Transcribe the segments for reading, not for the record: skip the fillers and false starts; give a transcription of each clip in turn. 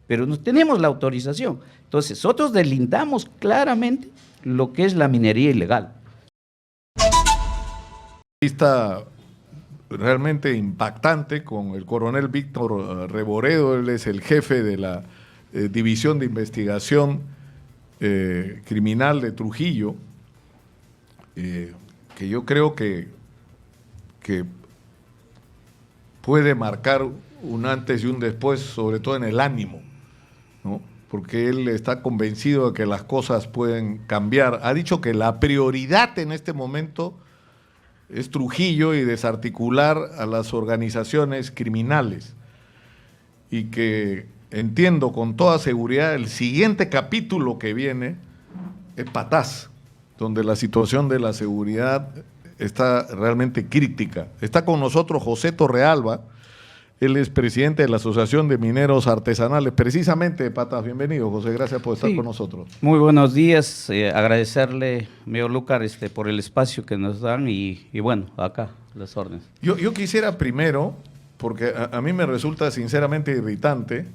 pero no tenemos la autorización. Entonces, nosotros delindamos claramente lo que es la minería ilegal. Está realmente impactante con el coronel Víctor Reboredo. Él es el jefe de la División de Investigación Criminal de Trujillo, que yo creo que puede marcar un antes y un después, sobre todo en el ánimo, ¿no? Porque él está convencido de que las cosas pueden cambiar. Ha dicho que la prioridad en este momento es Trujillo y desarticular a las organizaciones criminales, y que entiendo con toda seguridad el siguiente capítulo que viene es Patás, donde la situación de la seguridad está realmente crítica. Está con nosotros José Torrealba, él es presidente de la Asociación de Mineros Artesanales, precisamente de Patás. Bienvenido, José, gracias por estar con nosotros. Muy buenos días, agradecerle, amigo Lucar, por el espacio que nos dan y bueno, acá, las órdenes. Yo quisiera primero, porque a mí me resulta sinceramente irritante,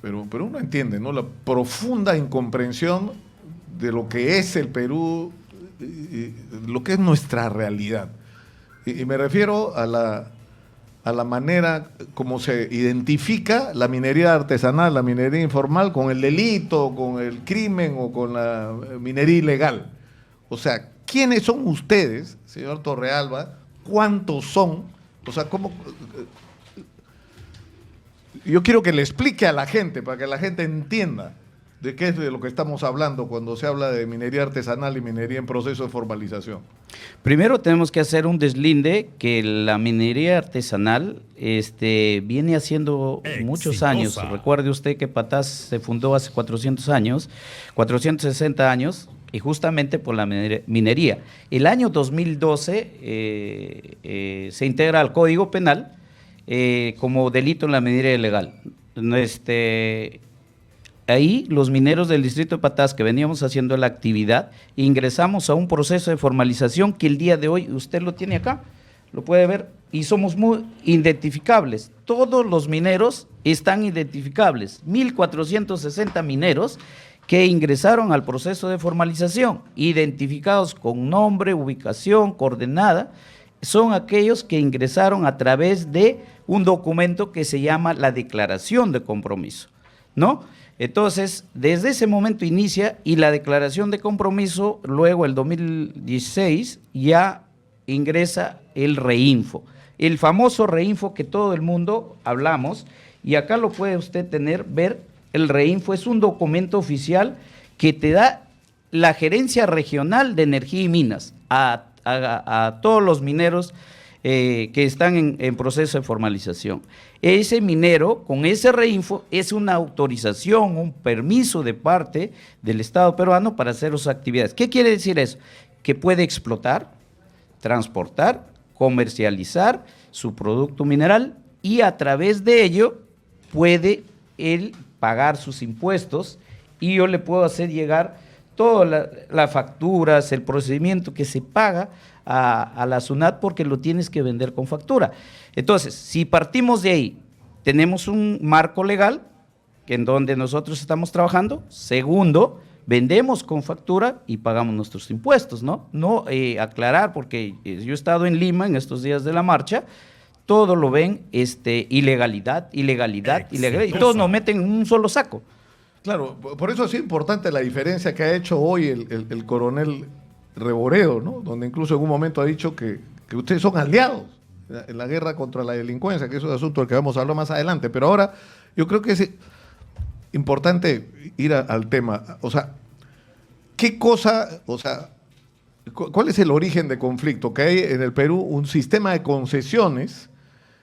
pero uno entiende, ¿no?, la profunda incomprensión de lo que es el Perú, lo que es nuestra realidad. Y me refiero a la manera como se identifica la minería artesanal, la minería informal, con el delito, con el crimen o con la minería ilegal. O sea, ¿quiénes son ustedes, señor Torrealba? ¿Cuántos son? O sea, ¿cómo? Yo quiero que le explique a la gente, para que la gente entienda de qué es de lo que estamos hablando cuando se habla de minería artesanal y minería en proceso de formalización. Primero tenemos que hacer un deslinde que la minería artesanal viene haciendo muchos años. Recuerde usted que Patás se fundó hace 400 años, 460 años, y justamente por la minería. El año 2012 se integra al Código Penal como delito en la minería ilegal. Ahí los mineros del distrito de Patás, que veníamos haciendo la actividad, ingresamos a un proceso de formalización que el día de hoy, usted lo tiene acá, lo puede ver, y somos muy identificables. Todos los mineros están identificables, 1.460 mineros que ingresaron al proceso de formalización, identificados con nombre, ubicación, coordenada, son aquellos que ingresaron a través de un documento que se llama la declaración de compromiso, ¿no? Entonces, desde ese momento inicia, y la declaración de compromiso, luego el 2016, ya ingresa el reinfo, el famoso reinfo que todo el mundo hablamos, y acá lo puede usted ver, el reinfo es un documento oficial que te da la Gerencia Regional de Energía y Minas a todos los mineros que están en proceso de formalización. Ese minero, con ese reinfo, es una autorización, un permiso de parte del Estado peruano para hacer sus actividades. ¿Qué quiere decir eso? Que puede explotar, transportar, comercializar su producto mineral, y a través de ello puede él pagar sus impuestos, y yo le puedo hacer llegar todas las facturas, el procedimiento que se paga a la SUNAT, porque lo tienes que vender con factura. Entonces, si partimos de ahí, tenemos un marco legal en donde nosotros estamos trabajando. Segundo, vendemos con factura y pagamos nuestros impuestos, ¿no? No aclarar, porque yo he estado en Lima en estos días de la marcha, todo lo ven ilegalidad, y todos nos meten en un solo saco. Claro, por eso es importante la diferencia que ha hecho hoy el coronel Reboredo, ¿no? Donde incluso en un momento ha dicho que ustedes son aliados en la guerra contra la delincuencia, que es un asunto del que vamos a hablar más adelante. Pero ahora yo creo que es importante ir al tema. O sea, ¿cuál es el origen de conflicto? Que hay en el Perú un sistema de concesiones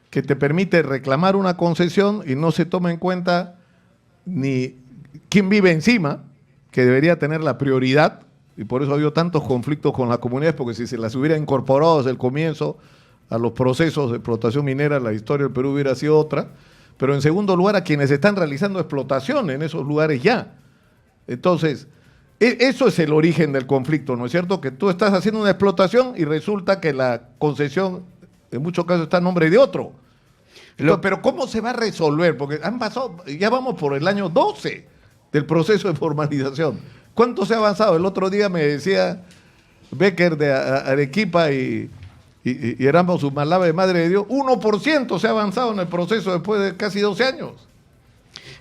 que te permite reclamar una concesión y no se toma en cuenta ni quién vive encima, que debería tener la prioridad, y por eso ha habido tantos conflictos con las comunidades, porque si se las hubiera incorporado desde el comienzo a los procesos de explotación minera, la historia del Perú hubiera sido otra. Pero en segundo lugar, a quienes están realizando explotación en esos lugares ya. Entonces, eso es el origen del conflicto, ¿no es cierto? Que tú estás haciendo una explotación y resulta que la concesión en muchos casos está a nombre de otro. Entonces, pero ¿cómo se va a resolver? Porque han pasado, ya vamos por el año 12 del proceso de formalización. ¿Cuánto se ha avanzado? El otro día me decía Becker de Arequipa y Erasmo Sumalave de Madre de Dios, 1% se ha avanzado en el proceso después de casi 12 años.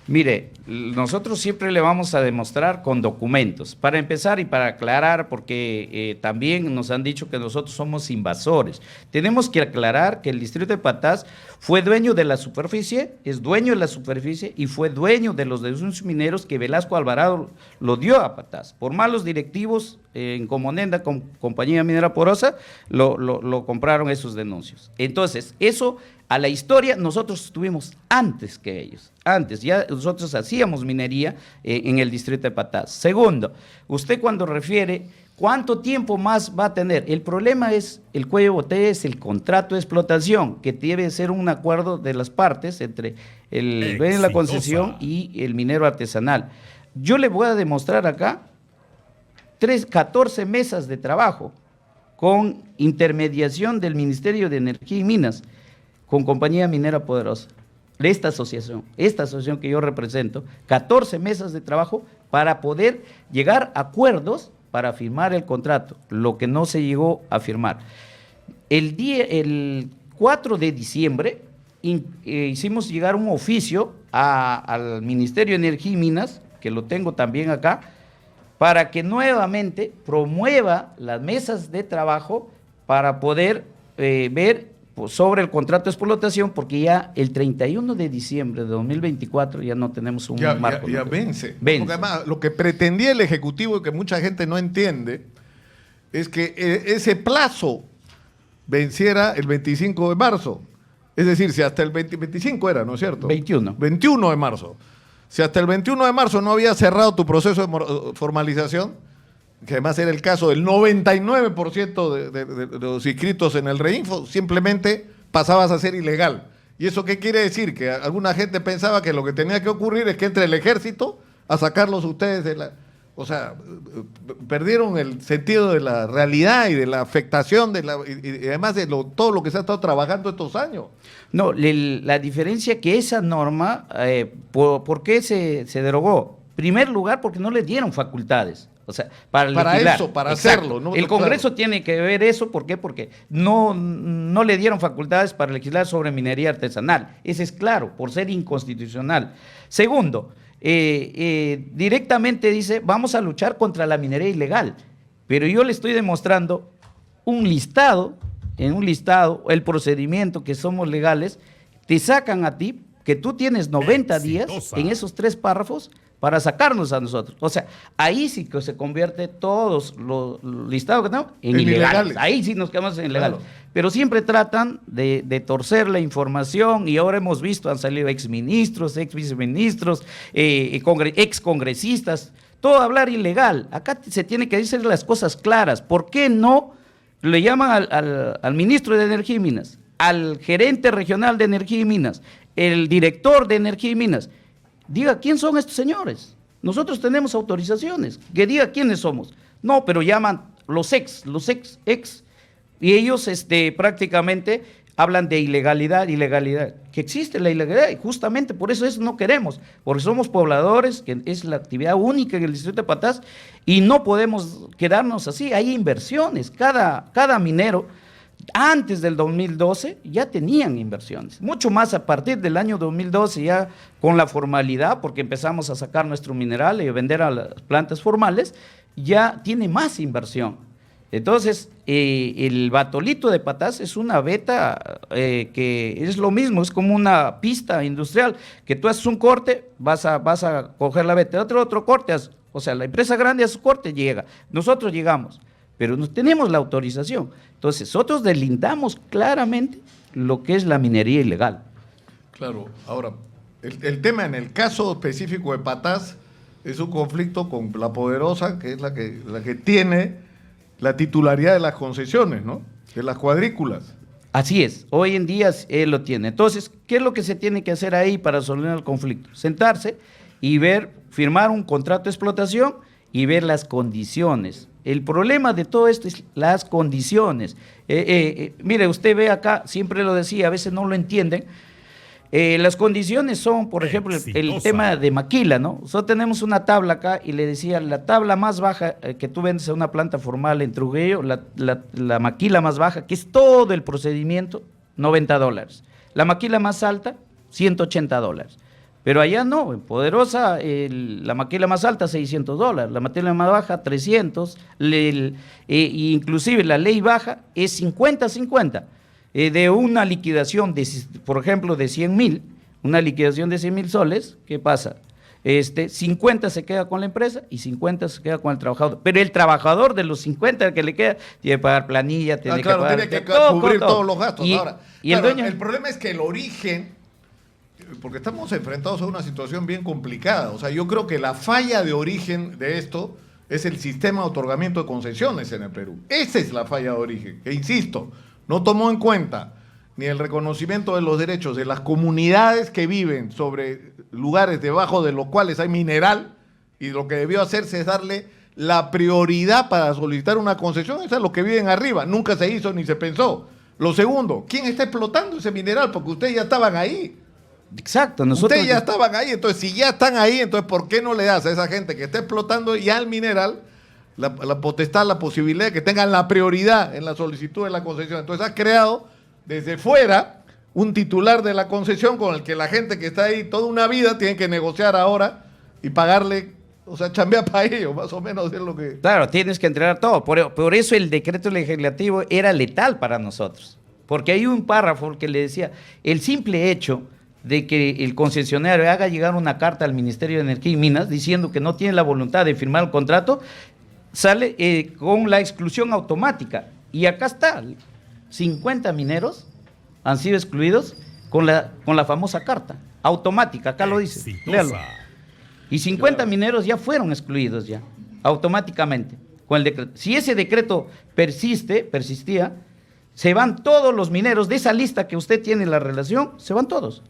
Mire, nosotros siempre le vamos a demostrar con documentos, para empezar y para aclarar, porque también nos han dicho que nosotros somos invasores. Tenemos que aclarar que el distrito de Patás fue dueño de la superficie, es dueño de la superficie y fue dueño de los denuncios mineros que Velasco Alvarado lo dio a Patás. Por malos directivos en Comonenda, con Compañía Minera Porosa, lo compraron esos denuncios. Entonces, eso... A la historia nosotros estuvimos antes que ellos, antes, ya nosotros hacíamos minería en el distrito de Patás. Segundo, usted cuando refiere cuánto tiempo más va a tener, el problema es el cuello de botella, es el contrato de explotación, que debe ser un acuerdo de las partes entre el dueño de la concesión y el minero artesanal. Yo le voy a demostrar acá 14 mesas de trabajo con intermediación del Ministerio de Energía y Minas, con Compañía Minera Poderosa, de esta asociación que yo represento, 14 mesas de trabajo para poder llegar a acuerdos para firmar el contrato, lo que no se llegó a firmar. El 4 de diciembre hicimos llegar un oficio al Ministerio de Energía y Minas, que lo tengo también acá, para que nuevamente promueva las mesas de trabajo para poder ver sobre el contrato de explotación, porque ya el 31 de diciembre de 2024 ya no tenemos un marco. Ya vence. Porque además, lo que pretendía el Ejecutivo y que mucha gente no entiende es que ese plazo venciera el 25 de marzo. Es decir, si hasta el 25 era, ¿no es cierto? 21 de marzo. Si hasta el 21 de marzo no había cerrado tu proceso de formalización, que además era el caso del 99% de los inscritos en el Reinfo, simplemente pasabas a ser ilegal. ¿Y eso qué quiere decir? Que alguna gente pensaba que lo que tenía que ocurrir es que entre el ejército a sacarlos ustedes de la... O sea, perdieron el sentido de la realidad y de la afectación y además de todo lo que se ha estado trabajando estos años. No, la diferencia es que esa norma, ¿por qué se derogó? En primer lugar, porque no le dieron facultades. O sea, para eso, para hacerlo. ¿No? El Congreso tiene que ver eso, ¿por qué? Porque no le dieron facultades para legislar sobre minería artesanal. Ese es claro, por ser inconstitucional. Segundo, directamente dice, vamos a luchar contra la minería ilegal. Pero yo le estoy demostrando en un listado, el procedimiento que somos legales, te sacan a ti, que tú tienes 90 días en esos 3 párrafos, para sacarnos a nosotros. O sea, ahí sí que se convierte todos los listados que tenemos en ilegales. Ahí sí nos quedamos en ilegales. Claro. Pero siempre tratan de torcer la información y ahora hemos visto, han salido exministros, exviceministros, excongresistas, todo hablar ilegal. Acá se tiene que decir las cosas claras. ¿Por qué no le llaman al ministro de Energía y Minas, al gerente regional de Energía y Minas, el director de Energía y Minas? Diga quién son estos señores. Nosotros tenemos autorizaciones. Que diga quiénes somos. No, pero llaman los ex. Y ellos prácticamente hablan de ilegalidad. Que existe la ilegalidad y justamente por eso no queremos. Porque somos pobladores, que es la actividad única en el distrito de Patás y no podemos quedarnos así. Hay inversiones. Cada minero, antes del 2012 ya tenían inversiones, mucho más a partir del año 2012 ya con la formalidad, porque empezamos a sacar nuestro mineral y vender a las plantas formales, ya tiene más inversión. Entonces, el Batolito de Patás es una veta que es lo mismo, es como una pista industrial, que tú haces un corte, vas a coger la veta, otro corte, o sea, la empresa grande hace su corte, llega, nosotros llegamos, pero no tenemos la autorización. Entonces, nosotros delindamos claramente lo que es la minería ilegal. Claro, ahora, el tema en el caso específico de Patás es un conflicto con La Poderosa, que es la que tiene la titularidad de las concesiones, ¿no? De las cuadrículas. Así es, hoy en día él lo tiene. Entonces, ¿qué es lo que se tiene que hacer ahí para solucionar el conflicto? Sentarse y firmar un contrato de explotación y ver las condiciones. El problema de todo esto es las condiciones. Mire, usted ve acá, siempre lo decía, a veces no lo entienden, Las condiciones son, por ejemplo, el tema de maquila, ¿no? Nosotros tenemos una tabla acá y le decía, la tabla más baja que tú vendes a una planta formal en Trujillo, la maquila más baja, que es todo el procedimiento, $90. La maquila más alta, $180. Pero allá no, en Poderosa, la maquila más alta, $600, la maquila más baja, 300, inclusive la ley baja es 50-50. De una liquidación, por ejemplo, de 100,000, una liquidación de 100,000 soles, ¿qué pasa? 50 se queda con la empresa y 50 se queda con el trabajador. Pero el trabajador de los 50 que le queda, tiene que pagar planilla, tiene que pagar... Tiene que cubrir todos los gastos. Ahora, y el dueño... El problema es que el origen, porque estamos enfrentados a una situación bien complicada. O sea, yo creo que la falla de origen de esto es el sistema de otorgamiento de concesiones en el Perú. Esa es la falla de origen, que insisto, no tomó en cuenta ni el reconocimiento de los derechos de las comunidades que viven sobre lugares debajo de los cuales hay mineral, y lo que debió hacerse es darle la prioridad para solicitar una concesión, eso es lo que viven arriba, nunca se hizo ni se pensó. Lo segundo, ¿quién está explotando ese mineral? Porque ustedes ya estaban ahí. Exacto. Ustedes ya estaban ahí, entonces si ya están ahí, entonces ¿por qué no le das a esa gente que está explotando ya el mineral la potestad, la posibilidad de que tengan la prioridad en la solicitud de la concesión? Entonces has creado desde fuera un titular de la concesión con el que la gente que está ahí toda una vida tiene que negociar ahora y pagarle, o sea, chambear para ellos, más o menos es lo que... Claro, tienes que entregar todo. Por eso el decreto legislativo era letal para nosotros. Porque hay un párrafo que le decía, el simple hecho de que el concesionario haga llegar una carta al Ministerio de Energía y Minas diciendo que no tiene la voluntad de firmar el contrato, sale con la exclusión automática. Y acá está, 50 mineros han sido excluidos con la famosa carta automática, acá lo dice, léalo. Y 50 mineros ya fueron excluidos ya, automáticamente, con el decreto. Si ese decreto persistía, se van todos los mineros de esa lista que usted tiene en la relación, se van todos.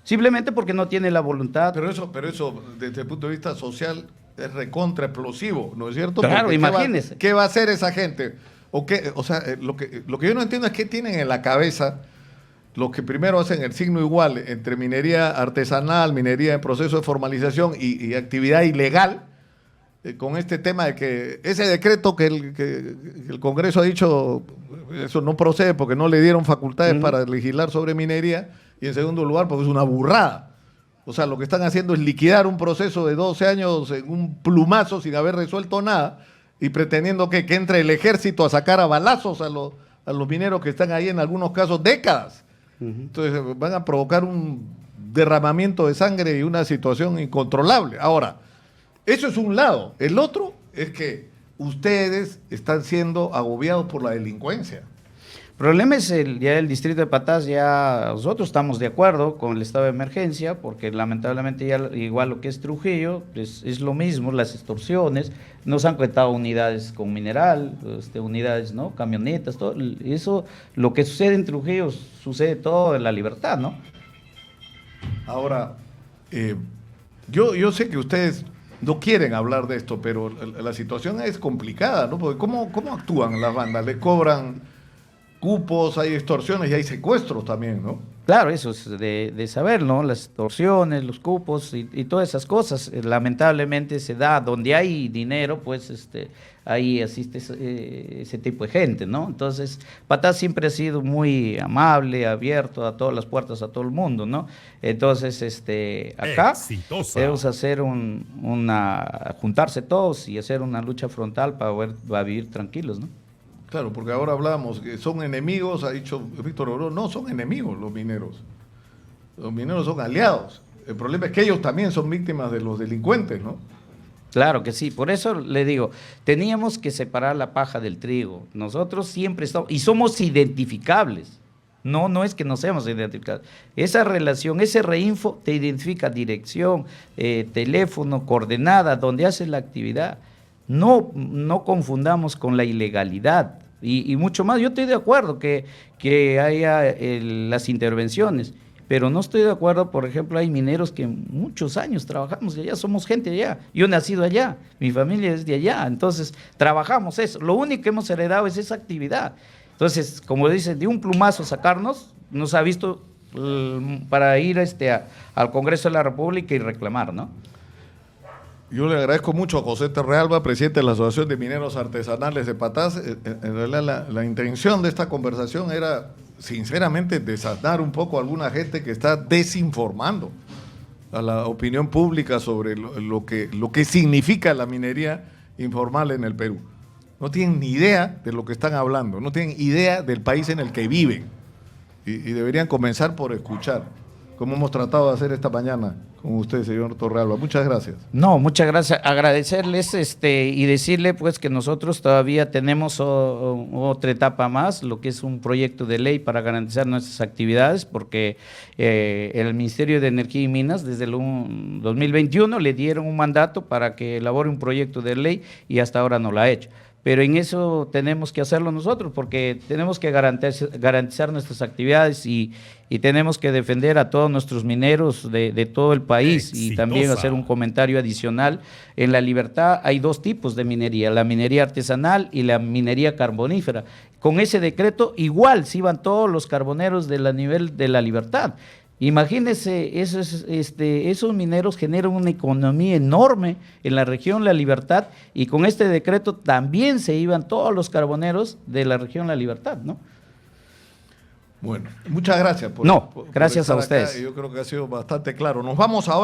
Simplemente porque no tiene la voluntad. Pero eso desde el punto de vista social, es recontra explosivo, ¿no es cierto? Claro, porque imagínese. ¿Qué va a hacer esa gente? O sea, lo que yo no entiendo es qué tienen en la cabeza los que primero hacen el signo igual entre minería artesanal, minería en proceso de formalización y actividad ilegal, con este tema de que ese decreto que el Congreso ha dicho, eso no procede porque no le dieron facultades para legislar sobre minería, y en segundo lugar porque es una burrada. O sea, lo que están haciendo es liquidar un proceso de 12 años en un plumazo sin haber resuelto nada y pretendiendo que entre el ejército a sacar a balazos a los mineros que están ahí en algunos casos décadas. Entonces van a provocar un derramamiento de sangre y una situación incontrolable. Ahora, eso es un lado. El otro es que ustedes están siendo agobiados por la delincuencia. El problema es ya el distrito de Patás, ya nosotros estamos de acuerdo con el estado de emergencia, porque lamentablemente ya igual lo que es Trujillo, es lo mismo, las extorsiones, nos han contado unidades con mineral, unidades, ¿no? Camionetas, todo eso, lo que sucede en Trujillo sucede todo en La Libertad, ¿no? Ahora, yo sé que ustedes no quieren hablar de esto, pero la situación es complicada, ¿no? Porque ¿cómo actúan las bandas? ¿Le cobran cupos, hay extorsiones y hay secuestros también, ¿no? Claro, eso es de saber, ¿no? Las extorsiones, los cupos y todas esas cosas, lamentablemente se da, donde hay dinero, pues ahí asiste ese tipo de gente, ¿no? Entonces, Patás siempre ha sido muy amable, abierto a todas las puertas, a todo el mundo, ¿no? Entonces, acá debemos hacer juntarse todos y hacer una lucha frontal para vivir tranquilos, ¿no? Claro, porque ahora hablamos que son enemigos, ha dicho Víctor Oro, no son enemigos los mineros. Los mineros son aliados. El problema es que ellos también son víctimas de los delincuentes, ¿no? Claro que sí, por eso le digo, teníamos que separar la paja del trigo. Nosotros siempre estamos, y somos identificables. No es que no seamos identificables. Esa relación, ese reinfo te identifica dirección, teléfono, coordenada, donde haces la actividad. No confundamos con la ilegalidad y mucho más. Yo estoy de acuerdo que haya las intervenciones, pero no estoy de acuerdo, por ejemplo, hay mineros que muchos años trabajamos allá, somos gente allá, yo he nacido allá, mi familia es de allá, entonces trabajamos eso, lo único que hemos heredado es esa actividad. Entonces, como dicen, de un plumazo sacarnos, nos ha visto para ir al Congreso de la República y reclamar, ¿no? Yo le agradezco mucho a José Terrealba, presidente de la Asociación de Mineros Artesanales de Patás. En realidad la intención de esta conversación era, sinceramente, desatar un poco a alguna gente que está desinformando a la opinión pública sobre lo que significa la minería informal en el Perú. No tienen ni idea de lo que están hablando, no tienen idea del país en el que viven y deberían comenzar por escuchar, como hemos tratado de hacer esta mañana con usted, señor Torrealba. Muchas gracias. No, muchas gracias. Agradecerles y decirle pues que nosotros todavía tenemos otra etapa más, lo que es un proyecto de ley para garantizar nuestras actividades, porque el Ministerio de Energía y Minas desde el 2021 le dieron un mandato para que elabore un proyecto de ley y hasta ahora no lo ha hecho. Pero en eso tenemos que hacerlo nosotros, porque tenemos que garantizar nuestras actividades y tenemos que defender a todos nuestros mineros de todo el país. Exitosa. Y también hacer un comentario adicional. En La Libertad hay dos tipos de minería, la minería artesanal y la minería carbonífera. Con ese decreto igual se iban todos los carboneros de la nivel de La Libertad. Imagínense, esos mineros generan una economía enorme en la región La Libertad, y con este decreto también se iban todos los carboneros de la región La Libertad, ¿no? Bueno, muchas gracias Gracias a estar acá. ustedes. Yo creo que ha sido bastante claro. Nos vamos ahora.